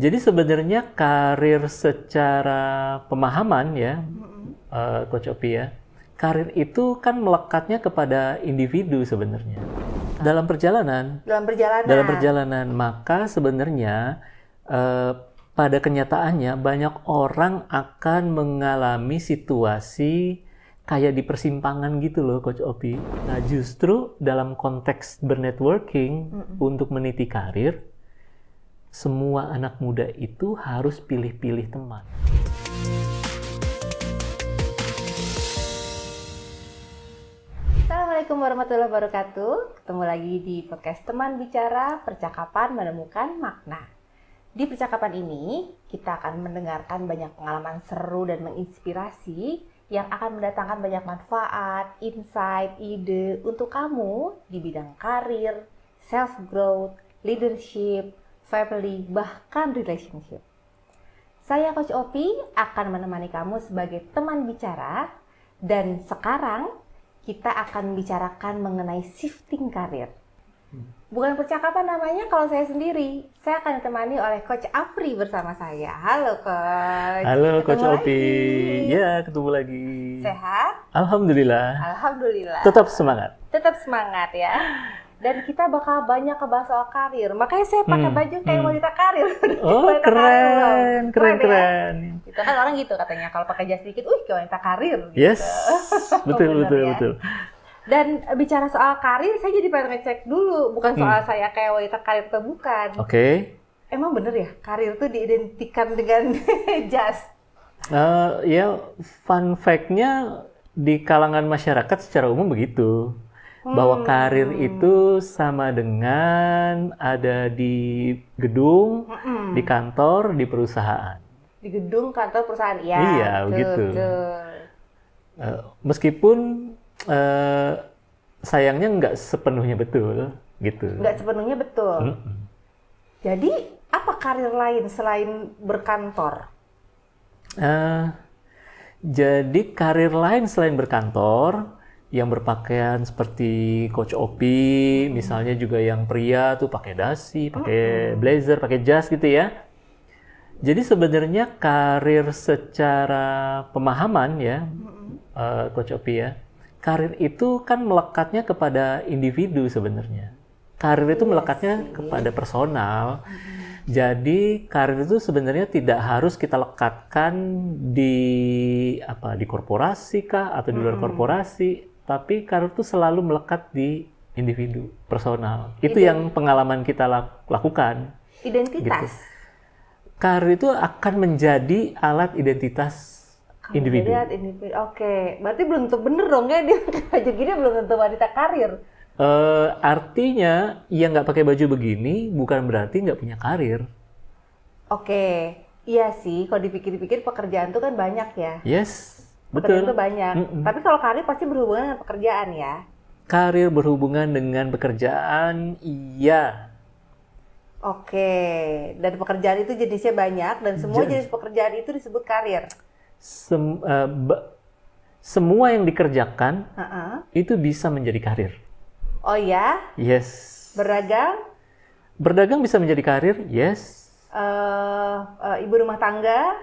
Jadi sebenarnya karir secara pemahaman ya, Coach Opi ya, karir itu kan melekatnya kepada individu sebenarnya. Dalam perjalanan, maka sebenarnya pada kenyataannya banyak orang akan mengalami situasi kayak di persimpangan gitu loh, Coach Opi. Nah, justru dalam konteks bernetworking untuk meniti karir, semua anak muda itu harus pilih-pilih teman. Assalamualaikum warahmatullahi wabarakatuh. Ketemu lagi di podcast Teman Bicara, Percakapan Menemukan Makna. Di percakapan ini, kita akan mendengarkan banyak pengalaman seru dan menginspirasi yang akan mendatangkan banyak manfaat, insight, ide untuk kamu di bidang karir, self-growth, leadership, family, bahkan relationship. Saya Coach Opi akan menemani kamu sebagai teman bicara, dan sekarang kita akan bicarakan mengenai shifting karir. Bukan percakapan namanya kalau saya sendiri. Saya akan ditemani oleh Coach Afri bersama saya. Halo Coach. Halo Coach Ketemu Opi. lagi. Ya, ketemu lagi. Sehat? Alhamdulillah. Alhamdulillah. Tetap semangat. Tetap semangat ya. Dan kita bakal banyak ngebahas soal karir. Makanya saya pakai baju kayak wanita karir. Oh, Wanita karir loh. keren. Ya? Itu kan orang gitu katanya. Kalau pakai jas dikit, kayak wanita karir. Gitu. Yes, betul. Dan bicara soal karir, saya jadi pengen ngecek dulu. Bukan soal saya kayak wanita karir atau bukan. Oke. Emang bener ya, karir tuh diidentikan dengan jas? Ya, fun fact-nya di kalangan masyarakat secara umum begitu. Bahwa karir itu sama dengan ada di gedung, di kantor, di perusahaan. Di gedung, kantor, perusahaan, ya. Iya, begitu. Meskipun sayangnya nggak sepenuhnya betul, gitu. Nggak sepenuhnya betul. Jadi, apa karir lain selain berkantor? Jadi karir lain selain berkantor, yang berpakaian seperti Coach Opi, misalnya juga yang pria tuh pakai dasi, pakai blazer, pakai jas gitu ya. Jadi sebenarnya karir secara pemahaman ya, Coach Opi ya, karir itu kan melekatnya kepada individu sebenarnya. Karir itu melekatnya kepada personal. Jadi karir itu sebenarnya tidak harus kita lekatkan di korporasi kah atau di luar korporasi. Tapi karir itu selalu melekat di individu, personal. Itu yang pengalaman kita lakukan. Identitas. Gitu. Karir itu akan menjadi alat identitas individu. Oke, berarti belum tentu bener dong ya, dia pakai baju gini belum tentu wanita karir. Artinya, yang nggak pakai baju begini bukan berarti nggak punya karir. Oke, iya sih, kalau dipikir-pikir pekerjaan itu kan banyak ya. Yes. Pekerjaan Betul. itu banyak. Tapi kalau karir pasti berhubungan dengan pekerjaan ya. Karir berhubungan dengan pekerjaan, iya. Oke. Dan pekerjaan itu jenisnya banyak dan semua jenis pekerjaan itu disebut karir. Semua yang dikerjakan itu bisa menjadi karir. Oh ya? Yes. Berdagang? Berdagang bisa menjadi karir, yes. Ibu rumah tangga?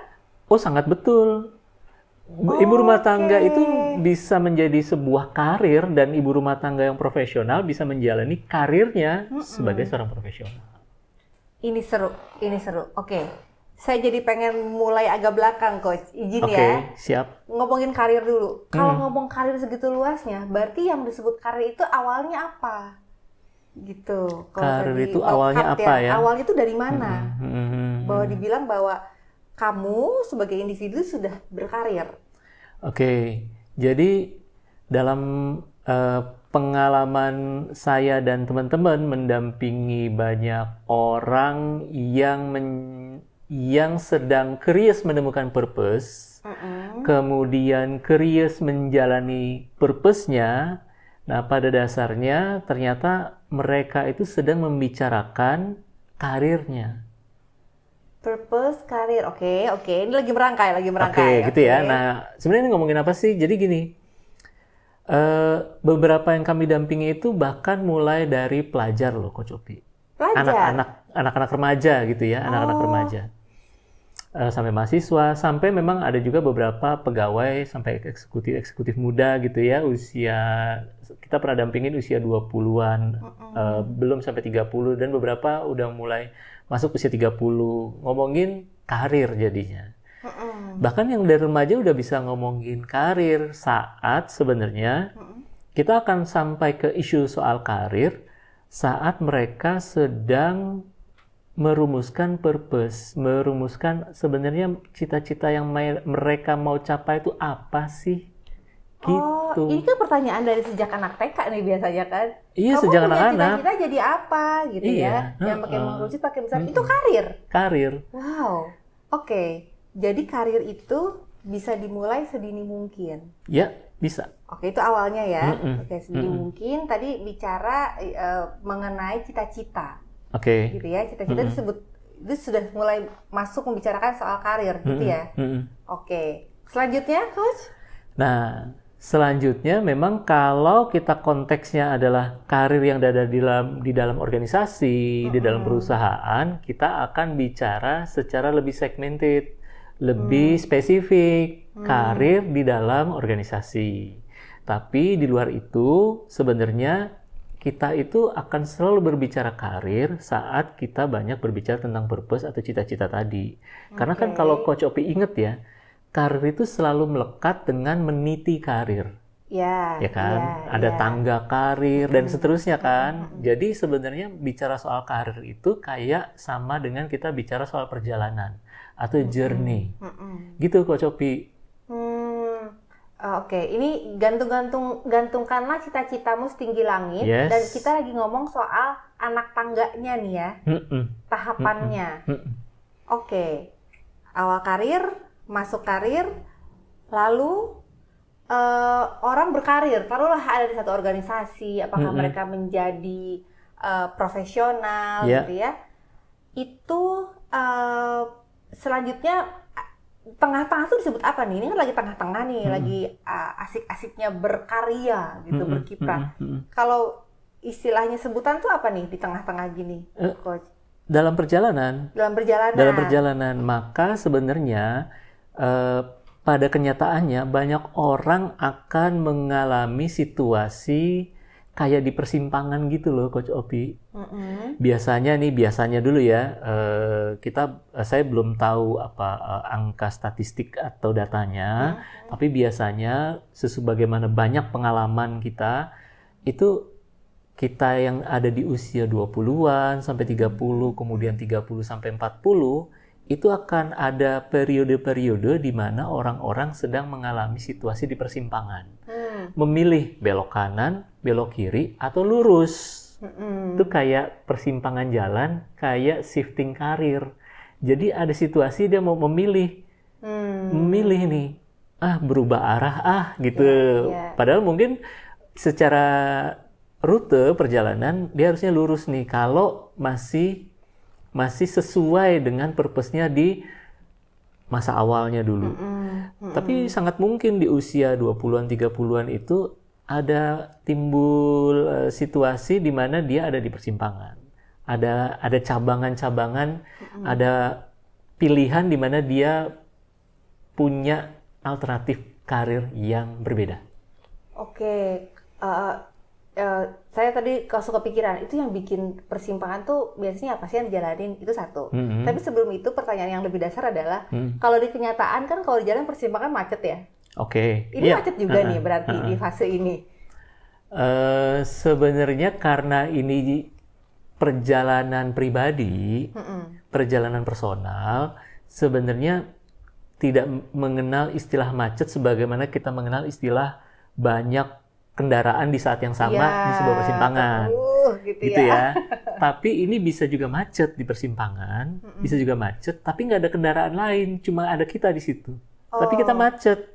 Oh, sangat betul. Ibu rumah tangga itu bisa menjadi sebuah karir dan ibu rumah tangga yang profesional bisa menjalani karirnya sebagai seorang profesional. Ini seru. Oke. Saya jadi pengen mulai agak belakang, Coach. Izin ya. Oke, siap. Ngomongin karir dulu. Kalau ngomong karir segitu luasnya, berarti yang disebut karir itu awalnya apa? Gitu. Karir itu awalnya apa ya? Awalnya itu dari mana? Bahwa dibilang bahwa kamu sebagai individu sudah berkarir. Oke, jadi dalam pengalaman saya dan teman-teman mendampingi banyak orang yang sedang curious menemukan purpose, kemudian curious menjalani purpose-nya. Nah, pada dasarnya ternyata mereka itu sedang membicarakan karirnya. Purpose, karir, oke. Ini lagi merangkai. Oke, gitu ya. Nah, sebenarnya ini ngomongin apa sih? Jadi gini, beberapa yang kami dampingi itu bahkan mulai dari pelajar loh, Coach Opi. Pelajar? anak-anak remaja gitu ya, anak-anak remaja. Sampai mahasiswa, sampai memang ada juga beberapa pegawai sampai eksekutif muda gitu ya, usia kita pernah dampingin usia 20-an, belum sampai 30 dan beberapa udah mulai masuk usia 30, ngomongin karir jadinya. Bahkan yang dari remaja udah bisa ngomongin karir saat sebenarnya kita akan sampai ke isu soal karir saat mereka sedang merumuskan purpose, merumuskan sebenarnya cita-cita yang mereka mau capai itu apa sih? Gitu. Ini kan pertanyaan dari sejak anak TK nih biasanya kan. Iya, Kamu sejak punya anak-anak. cita-cita jadi apa gitu ya? Yang pakai mengerucut, pakai besar. Itu karir. Karir. Wow. Oke. Jadi karir itu bisa dimulai sedini mungkin. Ya, bisa. Oke, itu awalnya ya. Oke, sedini mungkin. Tadi bicara mengenai cita-cita. Oke. Gitu ya, cita-cita itu sudah mulai masuk membicarakan soal karir gitu ya. Oke. Selanjutnya, Coach? Nah, selanjutnya memang kalau kita konteksnya adalah karir yang ada di dalam organisasi, di dalam perusahaan, kita akan bicara secara lebih segmented, lebih spesifik, karir di dalam organisasi. Tapi di luar itu sebenarnya kita itu akan selalu berbicara karir saat kita banyak berbicara tentang purpose atau cita-cita tadi. Karena kan kalau Coach Opi inget ya, karir itu selalu melekat dengan meniti karir. Ya kan? Ada tangga karir dan seterusnya kan. Jadi sebenarnya bicara soal karir itu kayak sama dengan kita bicara soal perjalanan atau journey. Gitu Coach Opi. Oke, ini gantungkanlah cita-citamu setinggi langit. Yes. Dan kita lagi ngomong soal anak tangganya nih ya, tahapannya. Oke, awal karir, masuk karir, lalu orang berkarir, taruhlah ada di satu organisasi, apakah mereka menjadi profesional gitu ya, itu selanjutnya tengah-tengah itu disebut apa nih? Ini kan lagi tengah-tengah nih, lagi asik-asiknya berkarya gitu, berkiprah. Kalau istilahnya sebutan tuh apa nih di tengah-tengah gini, Coach? Dalam perjalanan. Dalam perjalanan. Dalam perjalanan, maka sebenarnya pada kenyataannya banyak orang akan mengalami situasi kayak di persimpangan gitu loh, Coach Opi. Biasanya dulu ya, saya belum tahu apa angka statistik atau datanya, tapi biasanya sebagaimana banyak pengalaman kita, itu kita yang ada di usia 20-an sampai 30, kemudian 30 sampai 40, itu akan ada periode-periode di mana orang-orang sedang mengalami situasi di persimpangan. Memilih belok kanan, belok kiri, atau lurus. Itu kayak persimpangan jalan, kayak shifting karir. Jadi ada situasi dia mau memilih. Memilih nih, berubah arah gitu. Padahal mungkin secara rute perjalanan dia harusnya lurus nih kalau masih sesuai dengan purpose-nya di masa awalnya dulu. Tapi sangat mungkin di usia 20-an, 30-an itu ada timbul situasi di mana dia ada di persimpangan. Ada cabangan-cabangan, ada pilihan di mana dia punya alternatif karir yang berbeda. Oke, saya tadi kalau suka pikiran, itu yang bikin persimpangan tuh biasanya apa sih yang dijalanin? Itu satu. Tapi sebelum itu pertanyaan yang lebih dasar adalah, kalau di kenyataan kan kalau di jalan persimpangan macet ya? Oke. Ini macet juga nih berarti di fase ini? Sebenarnya karena ini perjalanan pribadi, perjalanan personal, sebenarnya tidak mengenal istilah macet sebagaimana kita mengenal istilah banyak kendaraan di saat yang sama di sebuah persimpangan. Gitu ya. Tapi ini bisa juga macet di persimpangan, bisa juga macet, tapi nggak ada kendaraan lain, cuma ada kita di situ. Tapi kita macet.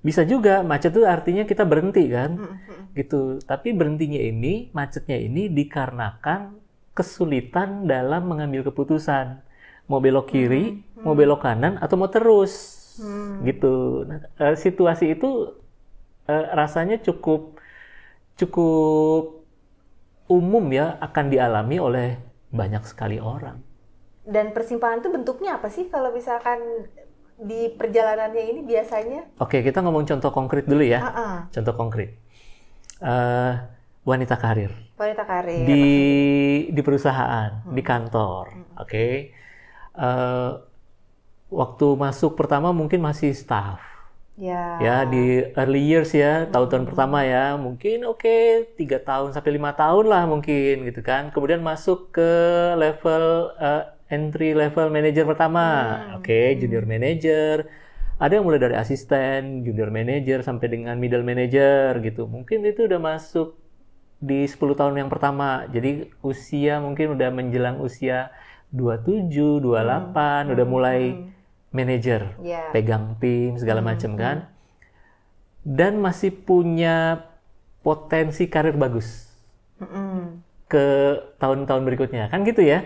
Bisa juga macet itu artinya kita berhenti kan, gitu. Tapi berhentinya ini, macetnya ini dikarenakan kesulitan dalam mengambil keputusan. Mau belok kiri, mau belok kanan, atau mau terus, gitu. Nah, situasi itu rasanya cukup umum ya akan dialami oleh banyak sekali orang. Dan persimpangan itu bentuknya apa sih kalau misalkan di perjalanannya ini biasanya? Oke, kita ngomong contoh konkret dulu ya. Contoh konkret. Wanita karir. Wanita karir. Di perusahaan, di kantor. Oke. Waktu masuk pertama mungkin masih staff. Ya, di early years ya, tahun-tahun pertama ya, mungkin 3 tahun sampai 5 tahun lah mungkin gitu kan. Kemudian masuk ke level entry level manager pertama, junior manager. Ada yang mulai dari asisten, junior manager sampai dengan middle manager gitu. Mungkin itu udah masuk di 10 tahun yang pertama. Jadi usia mungkin udah menjelang usia 27, 28, udah mulai manager, pegang tim segala macam kan. Dan masih punya potensi karir bagus. Ke tahun-tahun berikutnya, kan gitu ya.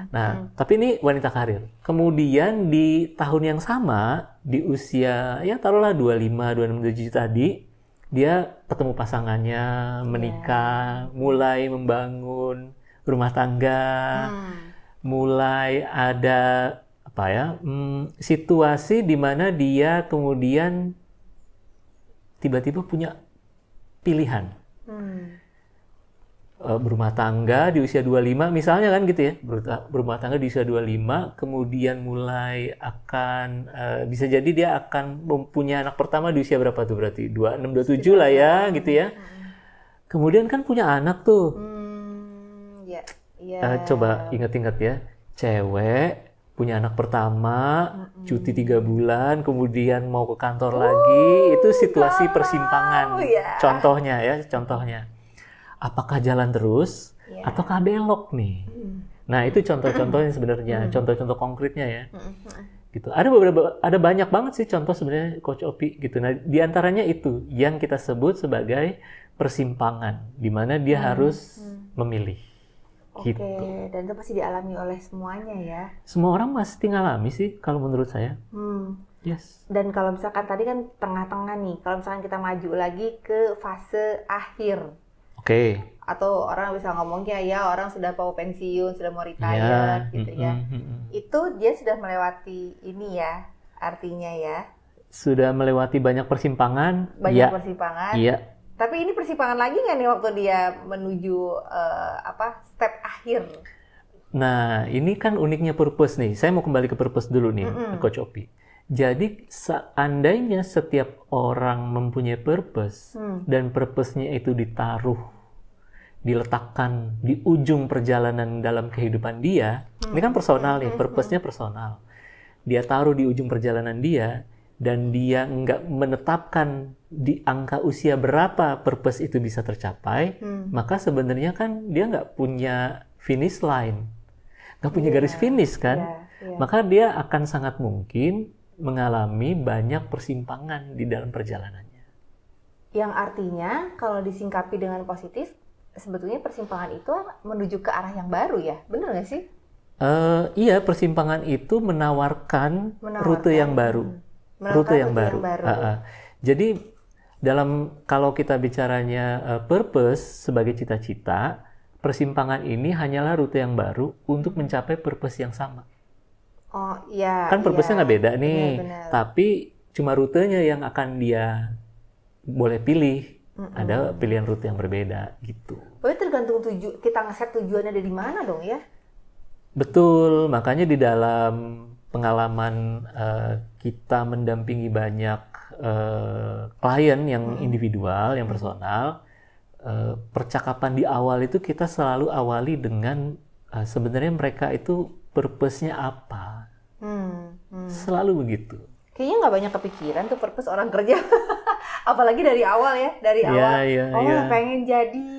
Nah, tapi ini wanita karir. Kemudian di tahun yang sama, di usia ya taruhlah 25, 26, 27 tadi, dia ketemu pasangannya, menikah, mulai membangun rumah tangga, mulai ada situasi di mana dia kemudian tiba-tiba punya pilihan. Berumah tangga di usia 25 misalnya kan gitu ya, berumah tangga di usia 25, kemudian mulai akan bisa jadi dia akan mempunyai anak pertama di usia berapa tuh berarti 26, 27 lah ya gitu ya. Kemudian kan punya anak tuh. Coba ingat-ingat ya, cewek punya anak pertama, cuti 3 bulan, kemudian mau ke kantor lagi, itu situasi persimpangan. Contohnya. Apakah jalan terus ataukah belok nih? Nah, itu contoh-contohnya sebenarnya, contoh-contoh konkretnya ya. Gitu. Ada banyak banget sih contoh sebenarnya Coach Opi gitu. Nah, di antaranya itu yang kita sebut sebagai persimpangan di mana dia harus memilih. Gitu. Dan itu pasti dialami oleh semuanya ya. Semua orang pasti ngalami sih kalau menurut saya. Yes. Dan kalau misalkan tadi kan tengah-tengah nih, kalau misalkan kita maju lagi ke fase akhir. Atau orang bisa ngomongnya ya orang sudah mau pensiun, sudah mau retire gitu ya. Itu dia sudah melewati ini ya, artinya ya. Sudah melewati banyak persimpangan. Persimpangan. Iya. Tapi ini persimpangan lagi nggak nih waktu dia menuju step akhir? Nah, ini kan uniknya purpose nih. Saya mau kembali ke purpose dulu nih, Coach Opi. Jadi seandainya setiap orang mempunyai purpose dan purpose-nya itu diletakkan di ujung perjalanan dalam kehidupan dia, ini kan personal nih, purpose-nya personal. Dia taruh di ujung perjalanan dia, dan dia nggak menetapkan di angka usia berapa purpose itu bisa tercapai, maka sebenarnya kan dia nggak punya finish line, nggak punya garis finish kan, maka dia akan sangat mungkin mengalami banyak persimpangan di dalam perjalanannya. Yang artinya kalau disingkapi dengan positif, sebetulnya persimpangan itu menuju ke arah yang baru ya, benar nggak sih? Iya, persimpangan itu menawarkan rute yang baru. Jadi kalau kita bicaranya purpose sebagai cita-cita, persimpangan ini hanyalah rute yang baru untuk mencapai purpose yang sama. Kan purpose-nya nggak beda nih, tapi cuma rutenya yang akan dia boleh pilih. Ada pilihan rute yang berbeda gitu. Berarti tergantung kita ngeset tujuannya dari mana dong ya? Betul, makanya di dalam pengalaman kita mendampingi banyak klien yang individual, yang personal, percakapan di awal itu kita selalu awali dengan sebenarnya mereka itu purpose-nya apa. Selalu begitu. Kayaknya nggak banyak kepikiran tuh purpose orang kerja. Apalagi dari awal ya, pengen jadi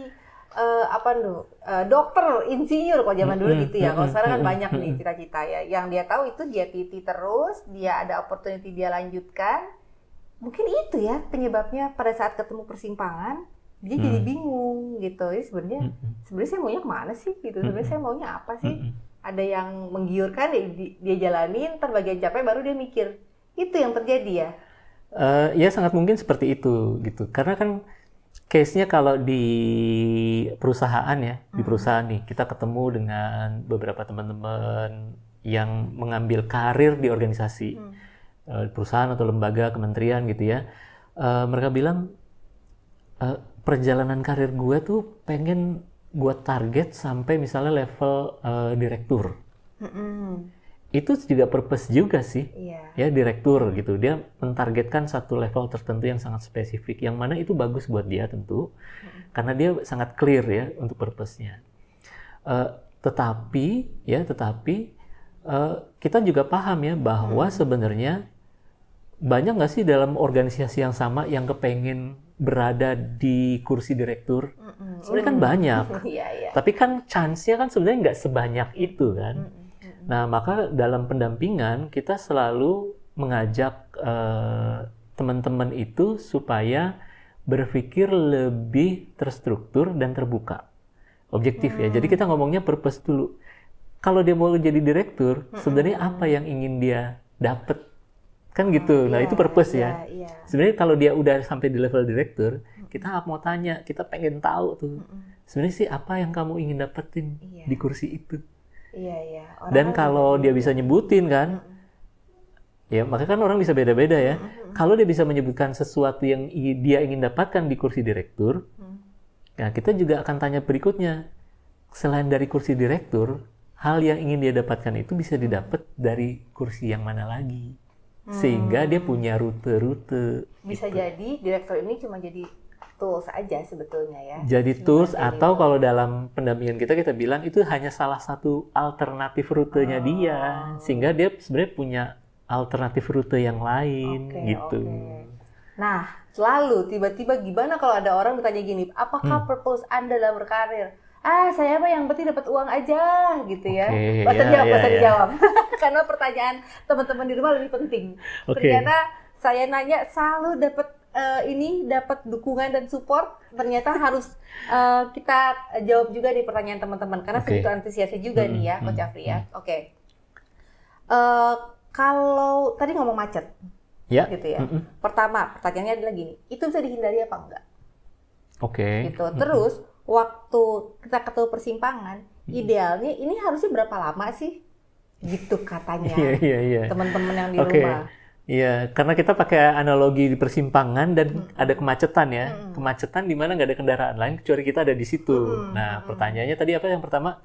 dokter, insinyur kalau zaman dulu gitu ya. Kalau sekarang kan banyak nih cita-cita ya. Yang dia tahu itu dia titi terus, dia ada opportunity dia lanjutkan. Mungkin itu ya penyebabnya pada saat ketemu persimpangan dia jadi bingung gitu. Jadi sebenarnya saya maunya kemana sih gitu. Sebenarnya saya maunya apa sih? Ada yang menggiurkan dia jalanin, ntar bagian capek baru dia mikir. Itu yang terjadi ya. Ya sangat mungkin seperti itu gitu. Karena kan case-nya kalau di perusahaan ya, di perusahaan nih, kita ketemu dengan beberapa teman-teman yang mengambil karir di organisasi, perusahaan atau lembaga, kementerian gitu ya. Mereka bilang, perjalanan karir gue tuh pengen gue target sampai misalnya level direktur. Itu juga purpose juga sih, ya direktur gitu. Dia mentargetkan satu level tertentu yang sangat spesifik, yang mana itu bagus buat dia tentu, karena dia sangat clear ya untuk purpose-nya. Tetapi kita juga paham ya bahwa sebenarnya banyak nggak sih dalam organisasi yang sama yang kepengen berada di kursi direktur? Sebenarnya kan banyak, tapi kan chance-nya kan sebenarnya nggak sebanyak itu kan. Nah, maka dalam pendampingan kita selalu mengajak teman-teman itu supaya berpikir lebih terstruktur dan terbuka. Objektif ya. Jadi kita ngomongnya purpose dulu. Kalau dia mau jadi direktur, sebenarnya apa yang ingin dia dapat? Kan gitu. Nah, itu purpose ya. Sebenarnya kalau dia udah sampai di level direktur, kita mau tanya, kita pengen tahu tuh. Sebenarnya sih apa yang kamu ingin dapetin di kursi itu? Dan kalau dia bisa nyebutin kan, ya makanya kan orang bisa beda-beda ya. Kalau dia bisa menyebutkan sesuatu yang dia ingin dapatkan di kursi direktur, ya kita juga akan tanya berikutnya. Selain dari kursi direktur, hal yang ingin dia dapatkan itu bisa didapat dari kursi yang mana lagi? Sehingga dia punya rute-rute. Bisa jadi direktur ini cuma jadi tools aja sebetulnya ya. Jadi tools atau kalau dalam pendampingan kita bilang itu hanya salah satu alternatif rutenya dia, sehingga dia sebenarnya punya alternatif rute yang lain gitu. Nah, lalu tiba-tiba gimana kalau ada orang bertanya gini, apakah purpose Anda dalam berkarir? Saya mah yang penting dapat uang aja gitu ya. Bahasa dijawab. Karena pertanyaan teman-teman di rumah lebih penting. Ternyata saya nanya selalu dapat dapat dukungan dan support, ternyata harus kita jawab juga di pertanyaan teman-teman karena segitu antusiasnya juga nih ya Coach Afri ya. Kalau tadi ngomong macet gitu ya. Pertama pertanyaannya adalah gini, itu bisa dihindari apa enggak? Gitu. Terus waktu kita ketemu persimpangan, idealnya ini harusnya berapa lama sih? Gitu katanya teman-teman yang di rumah. Iya, karena kita pakai analogi di persimpangan dan ada kemacetan ya. Kemacetan di mana nggak ada kendaraan lain kecuali kita ada di situ. Nah, pertanyaannya tadi apa yang pertama?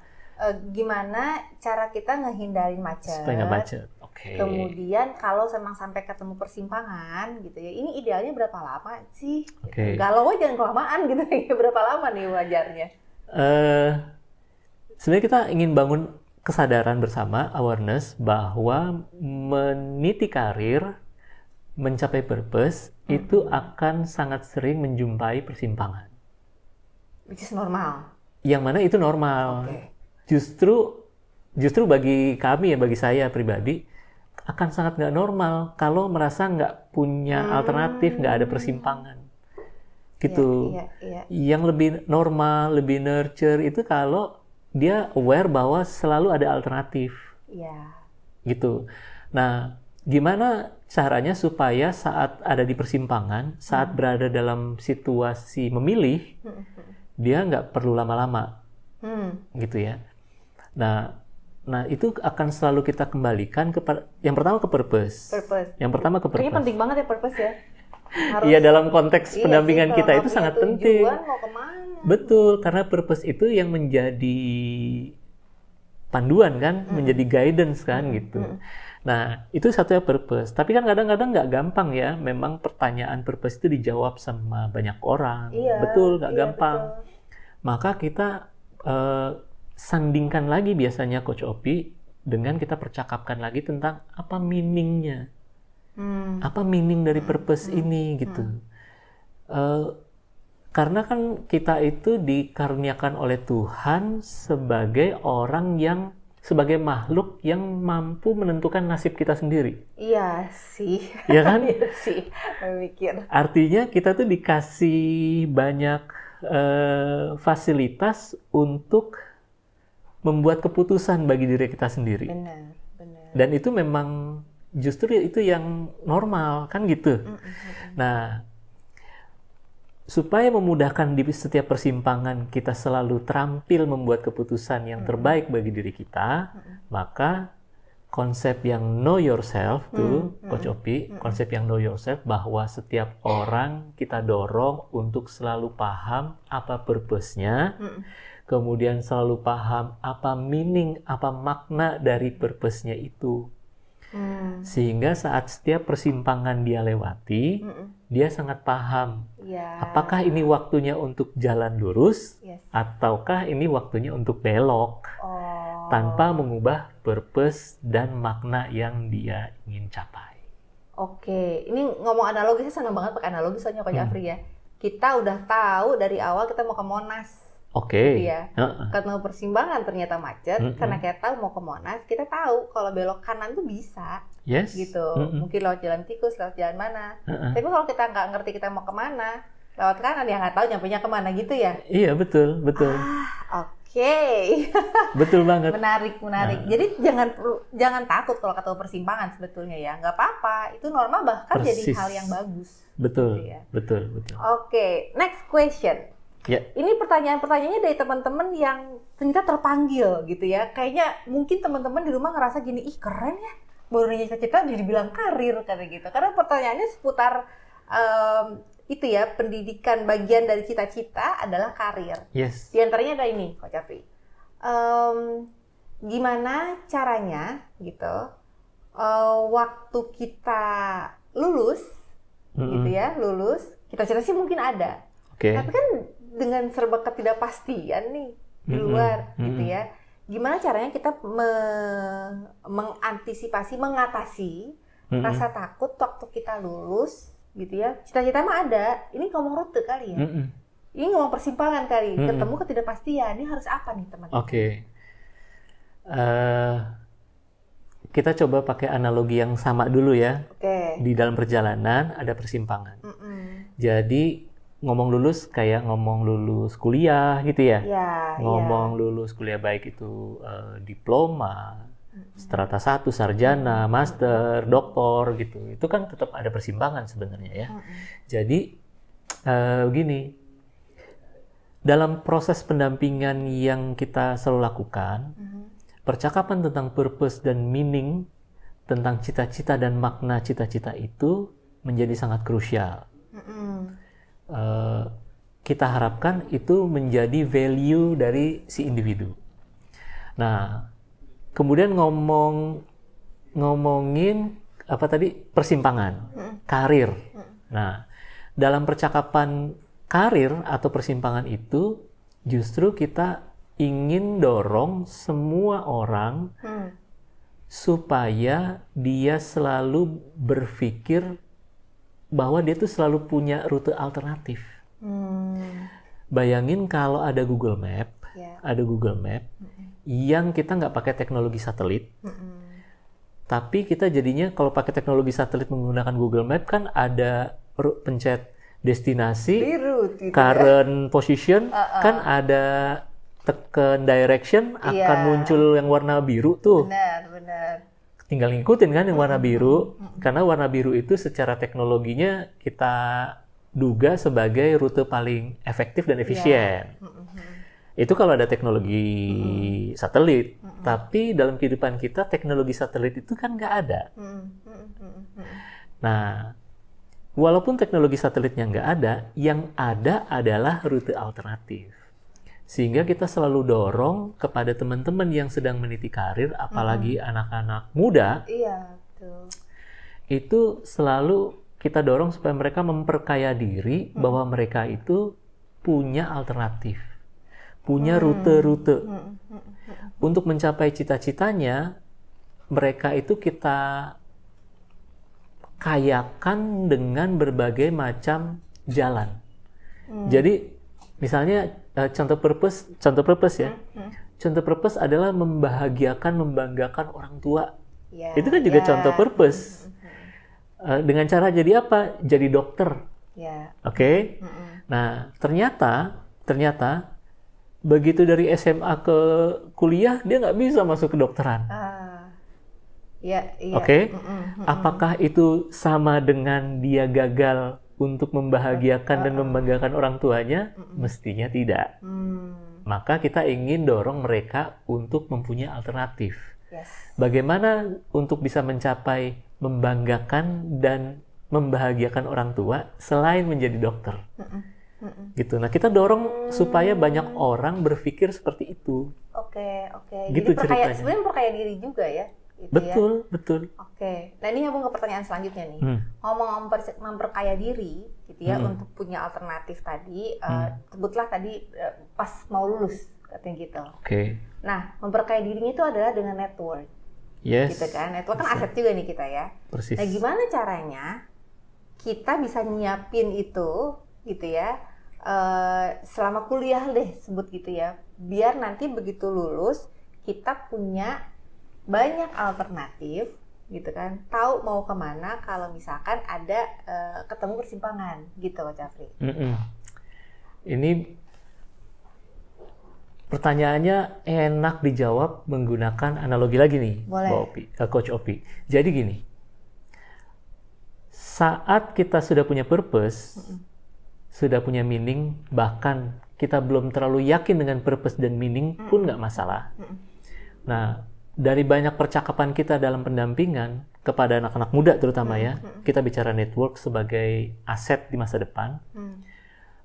Gimana cara kita ngehindarin macet? Supaya nggak macet. Kemudian kalau memang sampai ketemu persimpangan gitu ya, ini idealnya berapa lama sih? Galau aja jangan kelamaan gitu ya. Berapa lama nih wajarnya? Sebenarnya kita ingin bangun kesadaran bersama, awareness, bahwa meniti karir, mencapai purpose, itu akan sangat sering menjumpai persimpangan. Which is normal. Yang mana itu normal. Justru bagi kami ya, bagi saya pribadi, akan sangat nggak normal kalau merasa nggak punya alternatif, nggak ada persimpangan. Gitu. Yang lebih normal, lebih nurture itu kalau dia aware bahwa selalu ada alternatif. Gitu. Nah, gimana caranya supaya saat ada di persimpangan, saat berada dalam situasi memilih, dia nggak perlu lama-lama. Gitu ya. Nah, itu akan selalu kita kembalikan yang pertama ke purpose. Yang pertama ke purpose. Kayaknya penting banget ya purpose ya. Iya, dalam konteks pendampingan kita itu sangat penting. Mau kemana? Betul, karena purpose itu yang menjadi panduan kan, menjadi guidance kan gitu. Nah, itu satunya purpose. Tapi kan kadang-kadang nggak gampang ya. Memang pertanyaan purpose itu dijawab sama banyak orang. Betul, nggak gampang. Betul. Maka kita sandingkan lagi biasanya Coach Opi dengan kita percakapkan lagi tentang apa meaningnya. Apa meaning dari purpose ini gitu. Karena kan kita itu dikaruniakan oleh Tuhan sebagai orang yang, sebagai makhluk yang mampu menentukan nasib kita sendiri. Iya sih. Iya kan? Iya sih, mikir. Artinya kita tuh dikasih banyak fasilitas untuk membuat keputusan bagi diri kita sendiri. Benar. Dan itu memang justru itu yang normal, kan gitu. Nah, supaya memudahkan di setiap persimpangan kita selalu terampil membuat keputusan yang terbaik bagi diri kita, maka konsep yang know yourself tuh, Coach Opi, konsep yang know yourself bahwa setiap orang kita dorong untuk selalu paham apa purpose-nya, kemudian selalu paham apa meaning, apa makna dari purpose-nya itu. Sehingga saat setiap persimpangan dia lewati, dia sangat paham. Apakah ini waktunya untuk jalan lurus, ataukah ini waktunya untuk belok, tanpa mengubah purpose dan makna yang dia ingin capai. Oke, ini ngomong analogi, saya senang banget pakai analogi soalnya Coach Afri ya. Kita udah tahu dari awal kita mau ke Monas. Oke. Gitu ya. Karena persimpangan ternyata macet, karena kita tahu mau ke Monas, kita tahu kalau belok kanan tuh bisa. Yes. Gitu. Mungkin lewat jalan tikus, lewat jalan mana. Tapi kalau kita nggak ngerti kita mau kemana, lewat kanan ya nggak tahu nyampenya kemana gitu ya. Iya, betul. Oke. Betul banget. Menarik. Jadi jangan takut kalau ketemu persimpangan sebetulnya ya. Nggak apa-apa. Itu normal, bahkan jadi hal yang bagus. Betul. Gitu ya. Betul. Oke, next question. Ya. Ini pertanyaan-pertanyaannya dari teman-teman yang ternyata terpanggil gitu ya. Kayaknya mungkin teman-teman di rumah ngerasa gini, ih keren ya, baru nanya cita-cita jadi bilang karir kayak gitu. Karena pertanyaannya seputar itu ya, pendidikan bagian dari cita-cita adalah karir. Yes. Di antaranya ada ini, Coach Afri. Gimana caranya gitu, waktu kita lulus, gitu ya, lulus, cita-cita sih mungkin ada. Tapi kan dengan serba ketidakpastian nih di luar, gitu ya. Gimana caranya kita mengatasi rasa takut waktu kita lulus, gitu ya. Cita-cita mah ada, ini ngomong rute kali ya. Ini ngomong persimpangan kali, ketemu ketidakpastian, ini harus apa nih teman-teman? Kita coba pakai analogi yang sama dulu ya. Di dalam perjalanan ada persimpangan. Jadi ngomong lulus kayak ngomong lulus kuliah gitu ya. Ngomong lulus kuliah baik itu diploma, strata 1, sarjana, master, doktor gitu. Itu kan tetap ada persimpangan sebenarnya ya. Jadi begini, dalam proses pendampingan yang kita selalu lakukan, percakapan tentang purpose dan meaning, tentang cita-cita dan makna cita-cita itu menjadi sangat krusial. Kita harapkan itu menjadi value dari si individu. Nah, kemudian ngomongin apa tadi, persimpangan, karir. Nah, dalam percakapan karir atau persimpangan itu justru kita ingin dorong semua orang supaya dia selalu berpikir bahwa dia tuh selalu punya rute alternatif. Bayangin kalau ada Google Map, yang kita nggak pakai teknologi satelit, tapi kita jadinya kalau pakai teknologi satelit menggunakan Google Map kan ada pencet destinasi, current position, kan ada tekan direction akan muncul yang warna biru tuh. Benar. Tinggal ngikutin kan yang warna biru, karena warna biru itu secara teknologinya kita duga sebagai rute paling efektif dan efisien. Itu kalau ada teknologi satelit, tapi dalam kehidupan kita teknologi satelit itu kan nggak ada. Nah, walaupun teknologi satelitnya nggak ada, yang ada adalah rute alternatif. Sehingga kita selalu dorong kepada teman-teman yang sedang meniti karir, apalagi anak-anak muda, itu selalu kita dorong supaya mereka memperkaya diri bahwa mereka itu punya alternatif, punya rute-rute. Untuk mencapai cita-citanya, mereka itu kita kayakan dengan berbagai macam jalan. Jadi misalnya contoh purpose ya. Contoh purpose adalah membahagiakan, membanggakan orang tua. Itu kan juga contoh purpose. Dengan cara jadi apa? Jadi dokter. Oke? Nah, ternyata begitu dari SMA ke kuliah dia nggak bisa masuk ke kedokteran. Oke? Apakah itu sama dengan dia gagal untuk membahagiakan dan membanggakan orang tuanya? Mestinya tidak. Maka kita ingin dorong mereka untuk mempunyai alternatif. Yes. Bagaimana untuk bisa mencapai membanggakan dan membahagiakan orang tua selain menjadi dokter? Gitu. Nah, kita dorong supaya banyak orang berpikir seperti itu. Oke. Gitu Jadi ceritanya. sebenarnya memperkaya diri juga ya. Gitu Betul. Oke. Nah, ini nyambung ke pertanyaan selanjutnya nih. Ngomong memperkaya diri gitu ya untuk punya alternatif tadi, sebutlah tadi pas mau lulus katanya gitu. Oke. Nah, memperkaya dirinya itu adalah dengan network. Yes. Gitu kan. Network kan aset juga nih kita ya. Persis. Nah, gimana caranya kita bisa nyiapin itu gitu ya, selama kuliah deh sebut gitu ya, biar nanti begitu lulus kita punya banyak alternatif gitu kan, tahu mau kemana kalau misalkan ada ketemu persimpangan gitu Coach Afri. Ini pertanyaannya enak dijawab menggunakan analogi lagi nih, Coach Opi. Jadi gini, saat kita sudah punya purpose, sudah punya meaning, bahkan kita belum terlalu yakin dengan purpose dan meaning pun nggak masalah. Nah, dari banyak percakapan kita dalam pendampingan kepada anak-anak muda terutama ya, kita bicara network sebagai aset di masa depan,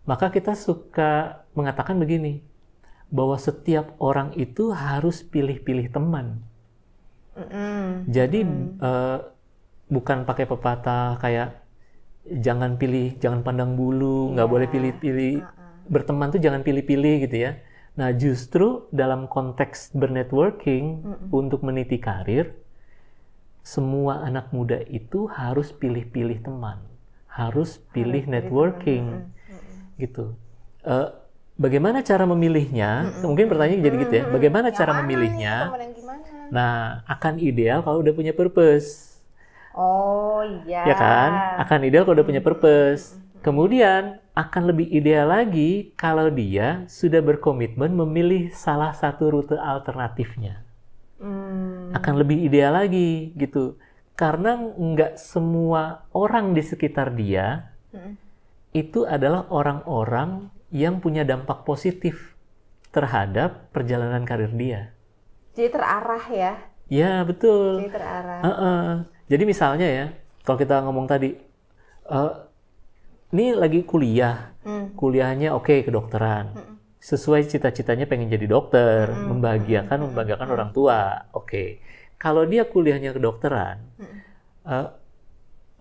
maka kita suka mengatakan begini, bahwa setiap orang itu harus pilih-pilih teman. Jadi bukan pakai pepatah kayak jangan pandang bulu, nggak boleh pilih-pilih, berteman tuh jangan pilih-pilih gitu ya. Nah, justru dalam konteks bernetworking untuk meniti karir, semua anak muda itu harus pilih-pilih teman, harus pilih networking, gitu. Bagaimana cara memilihnya? Mungkin pertanyaannya jadi gitu ya. Bagaimana cara memilihnya? Nah, akan ideal kalau udah punya purpose. Oh iya. Ya kan? Akan ideal kalau udah punya purpose. Kemudian akan lebih ideal lagi kalau dia sudah berkomitmen memilih salah satu rute alternatifnya. Akan lebih ideal lagi gitu. Karena nggak semua orang di sekitar dia itu adalah orang-orang yang punya dampak positif terhadap perjalanan karir dia. Jadi terarah ya? Ya, betul. Jadi terarah. Jadi misalnya ya, kalau kita ngomong tadi, ini lagi kuliah, kuliahnya oke, kedokteran. Sesuai cita-citanya pengen jadi dokter, membanggakan orang tua, oke. Kalau dia kuliahnya kedokteran,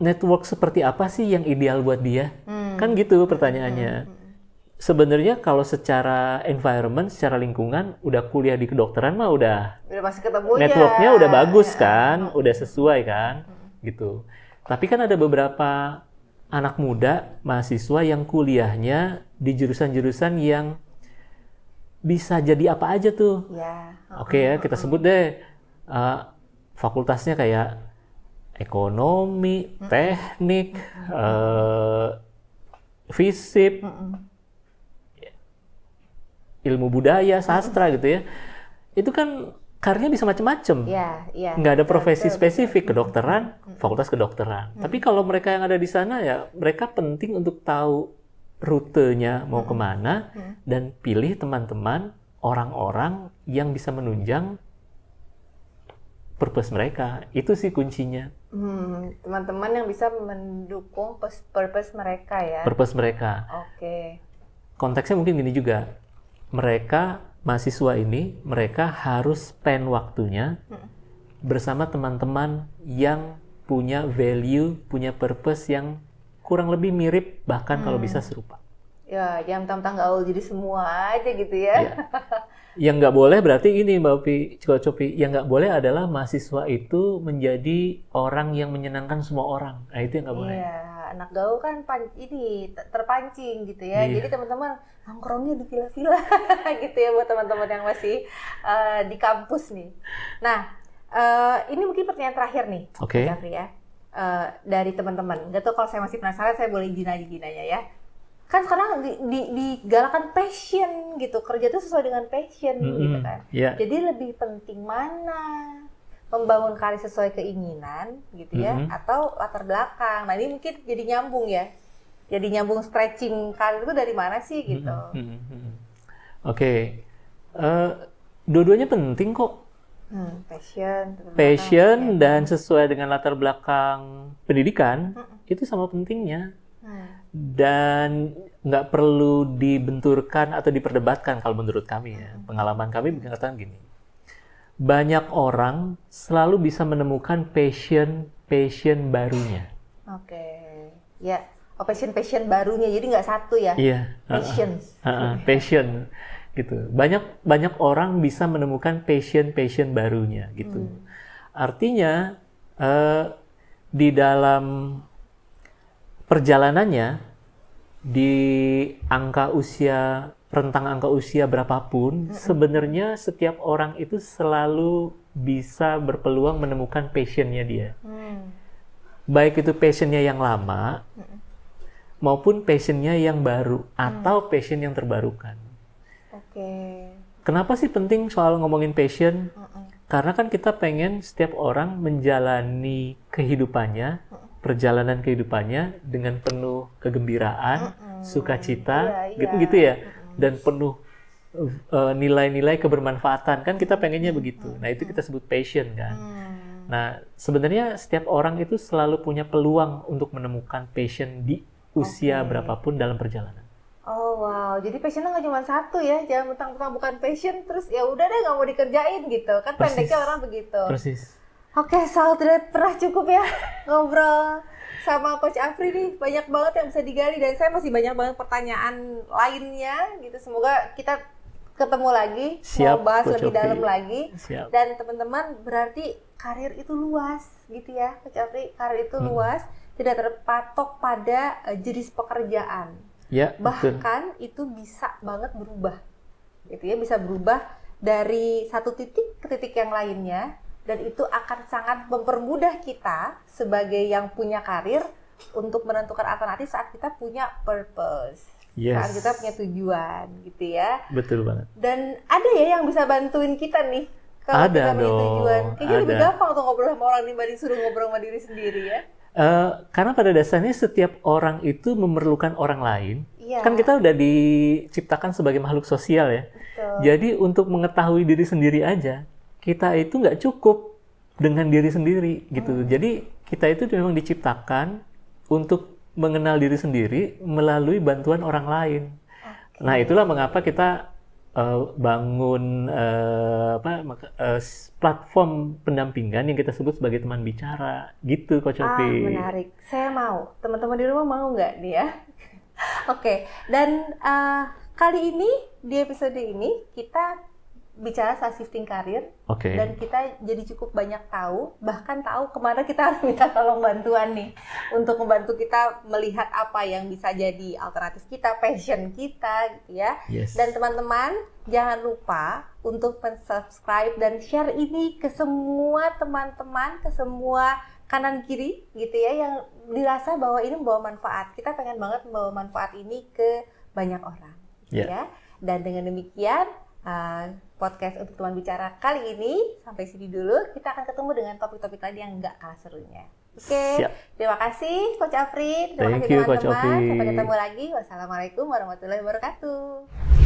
network seperti apa sih yang ideal buat dia? Kan gitu pertanyaannya. Sebenarnya kalau secara environment, secara lingkungan, udah kuliah di kedokteran mah udah pasti ketemu networknya udah bagus kan, udah sesuai kan, gitu. Tapi kan ada beberapa anak muda, mahasiswa yang kuliahnya di jurusan-jurusan yang bisa jadi apa aja tuh. Oke ya, kita sebut deh fakultasnya kayak ekonomi, teknik, FISIP, ilmu budaya, sastra gitu ya. Itu kan karirnya bisa macam-macam. Nggak ada profesi spesifik, kedokteran, fakultas kedokteran. Tapi kalau mereka yang ada di sana ya, mereka penting untuk tahu rutenya mau kemana dan pilih teman-teman, orang-orang yang bisa menunjang purpose mereka. Itu sih kuncinya. Teman-teman yang bisa mendukung purpose mereka ya. Purpose mereka. Oke. Konteksnya mungkin gini juga. Mereka, mahasiswa ini, mereka harus spend waktunya bersama teman-teman yang punya value, punya purpose yang kurang lebih mirip, bahkan kalau bisa serupa. Ya, jangan mentang-mentang gaul jadi semua aja gitu ya. Yang nggak boleh berarti ini Mbak Copi, yang nggak boleh adalah mahasiswa itu menjadi orang yang menyenangkan semua orang. Nah, itu yang nggak boleh. Iya, anak gaul kan terpancing gitu ya. Jadi teman-teman nongkrongnya di villa-villa gitu ya buat teman-teman yang masih di kampus nih. Nah, ini mungkin pertanyaan terakhir nih, Jafri ya, dari teman-teman. Gak tau kalau saya masih penasaran, saya boleh izin aja ya. Kan sekarang digalakan passion gitu, kerja itu sesuai dengan passion gitu kan. Jadi lebih penting mana membangun karir sesuai keinginan gitu ya, atau latar belakang. Nah ini mungkin jadi nyambung ya jadi nyambung stretching karir itu dari mana sih gitu? Oke. Dua-duanya penting kok. Passion Dan sesuai dengan latar belakang pendidikan itu sama pentingnya. Dan nggak perlu dibenturkan atau diperdebatkan kalau menurut kami ya. Pengalaman kami mengatakan gini. Banyak orang selalu bisa menemukan passion barunya. Oke. Ya, passion barunya. Jadi nggak satu ya. Iya. Passion gitu. Banyak orang bisa menemukan passion barunya gitu. Artinya di dalam perjalanannya di rentang angka usia berapapun, sebenarnya setiap orang itu selalu bisa berpeluang menemukan passionnya dia. Baik itu passionnya yang lama, maupun passionnya yang baru, atau passion yang terbarukan. Kenapa sih penting soal ngomongin passion? Karena kan kita pengen setiap orang menjalani kehidupannya, perjalanan kehidupannya dengan penuh kegembiraan, sukacita, gitu ya. Dan penuh nilai-nilai kebermanfaatan, kan kita pengennya begitu. Nah, itu kita sebut passion kan. Nah, sebenarnya setiap orang itu selalu punya peluang untuk menemukan passion di usia berapapun dalam perjalanan. Oh wow, jadi passionnya nggak cuma satu ya, jangan mentang-mentang bukan passion terus ya udah deh nggak mau dikerjain gitu, kan pendeknya orang begitu. Persis. Oke, Sal, tidak pernah cukup ya ngobrol sama Coach Afri nih, banyak banget yang bisa digali dan saya masih banyak banget pertanyaan lainnya gitu. Semoga kita ketemu lagi, mau bahas lebih dalam lagi. Dan teman-teman, berarti karir itu luas gitu ya, Coach Afri. Karir itu luas, tidak terpatok pada jenis pekerjaan. Ya, bahkan itu bisa banget berubah, gitu ya, bisa berubah dari satu titik ke titik yang lainnya. Dan itu akan sangat mempermudah kita sebagai yang punya karir untuk menentukan alternatif saat kita punya purpose, saat kita punya tujuan, gitu ya. Betul banget. Dan ada ya yang bisa bantuin kita nih kalau kita punya tujuan. Kayaknya lebih gampang untuk ngobrol sama orang dibanding suruh ngobrol sama diri sendiri ya. Karena pada dasarnya setiap orang itu memerlukan orang lain. Kan kita udah diciptakan sebagai makhluk sosial ya. Betul. Jadi untuk mengetahui diri sendiri aja, kita itu nggak cukup dengan diri sendiri gitu. Jadi kita itu memang diciptakan untuk mengenal diri sendiri melalui bantuan orang lain. Nah, itulah mengapa kita bangun platform pendampingan yang kita sebut sebagai teman bicara gitu, Coach Opi. Menarik. Saya mau. Teman-teman di rumah mau nggak nih ya? Oke. Dan kali ini di episode ini kita bicara soal shifting karir, dan kita jadi cukup banyak tahu, bahkan tahu kemana kita harus minta tolong bantuan nih untuk membantu kita melihat apa yang bisa jadi alternatif kita, passion kita, gitu ya. Dan teman-teman jangan lupa untuk subscribe dan share ini ke semua teman-teman, ke semua kanan kiri, gitu ya, yang dirasa bahwa ini membawa manfaat. Kita pengen banget membawa manfaat ini ke banyak orang, ya. Dan dengan demikian podcast untuk teman bicara kali ini sampai sini dulu. Kita akan ketemu dengan topik-topik tadi yang nggak kalah serunya. Oke. Terima kasih Coach Afri, terima kasih teman-teman. Sampai ketemu lagi. Wassalamualaikum warahmatullahi wabarakatuh.